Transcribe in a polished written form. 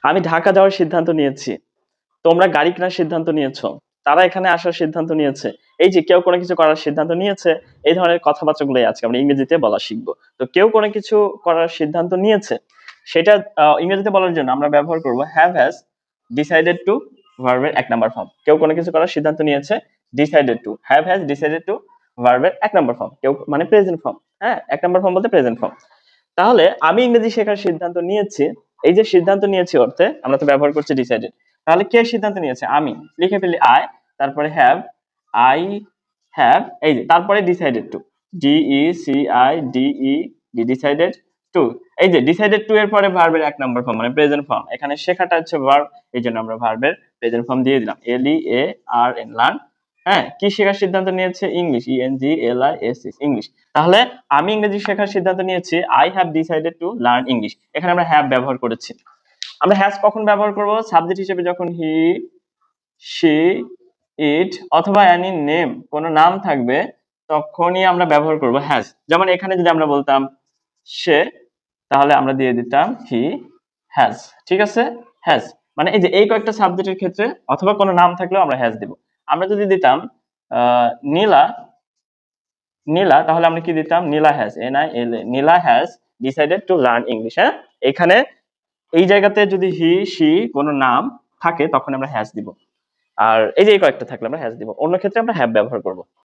আমি ঢাকা যাওয়ার সিদ্ধান্ত নিয়েছি। তোমরা গাড়ি কেনার সিদ্ধান্ত নিয়েছো। তারা এখানে আসার সিদ্ধান্ত নিয়েছে। এই যে কেউ কোনো কিছু করার সিদ্ধান্ত নিয়েছে, এই ধরনের কথাবার্তাগুলোই আজকে আমরা ইংরেজিতে বলা শিখবো। তো কেউ কোনো কিছু করার সিদ্ধান্ত নিয়েছে, সেটা ইংরেজিতে বলার জন্য আমরা ব্যবহার করব have has decided to ভার্বের ১ নাম্বার ফর্ম। কেউ কোনো কিছু করার সিদ্ধান্ত নিয়েছে, decided to have has decided to ভার্বের ১ নাম্বার ফর্ম। কেউ মানে প্রেজেন্ট ফর্ম। হ্যাঁ, ১ নাম্বার ফর্ম বলতে প্রেজেন্ট ফর্ম। তাহলে আমি ইংরেজি শেখার সিদ্ধান্ত নিয়েছি। এই যে সিদ্ধান্ত নিয়েছি অর্থে আমরা তো ব্যবহার করছি ডিসাইডেড। তাহলে কে সিদ্ধান্ত নিয়েছে? আমি। লিখে ফেলি আই, তারপরে হ্যাভ, আই হ্যাভ, এই যে তারপরে decided to, DECIDED, decided to. এই যে ডিসাইডেড টু এর পরে ভার্বের 1 নাম্বার ফর্ম মানে প্রেজেন্ট ফর্ম। এখানে শেখাটা হচ্ছে ভার্ব, এই জন্য আমরা ভার্বের প্রেজেন্ট ফর্ম দিয়ে দিলাম, LEARN, লার্ন। হ্যাঁ, কি শেখার সিদ্ধান্ত নিয়েছে? English, ENGLISH, English. তাহলে আমি ইংরেজি শেখার সিদ্ধান্ত নিয়েছি, I have decided to learn English. এখানে আমরা হ্যাভ ব্যবহার করেছি। আমরা হ্যাজ কখন ব্যবহার করব? সাবজেক্ট হিসেবে যখন হি, শি, ইট অথবা এনি নেম, কোন নাম থাকবে, তখনই আমরা ব্যবহার করব হ্যাজ। যেমন এখানে যদি আমরা বলতাম সে, তাহলে আমরা দিয়ে দিতাম হি হ্যাজ। ঠিক আছে? হ্যাজ মানে এই যে এই কয়েকটা সাবজেক্টের ক্ষেত্রে অথবা কোনো নাম থাকলেও আমরা হ্যাজ দিব। আমরা যদি দিতাম নীলা, নীলা, তাহলে আমরা কি দিতাম? Nila has, NILA, Nila has decided to learn English. হ্যাঁ, এখানে এই জায়গাতে যদি হি, শি কোনো নাম থাকে তখন আমরা হ্যাজ দিব। আর এই যে এই কয়েকটা থাকলে আমরা হ্যাজ দিব। অন্য ক্ষেত্রে আমরা হ্যাভ ব্যবহার করব।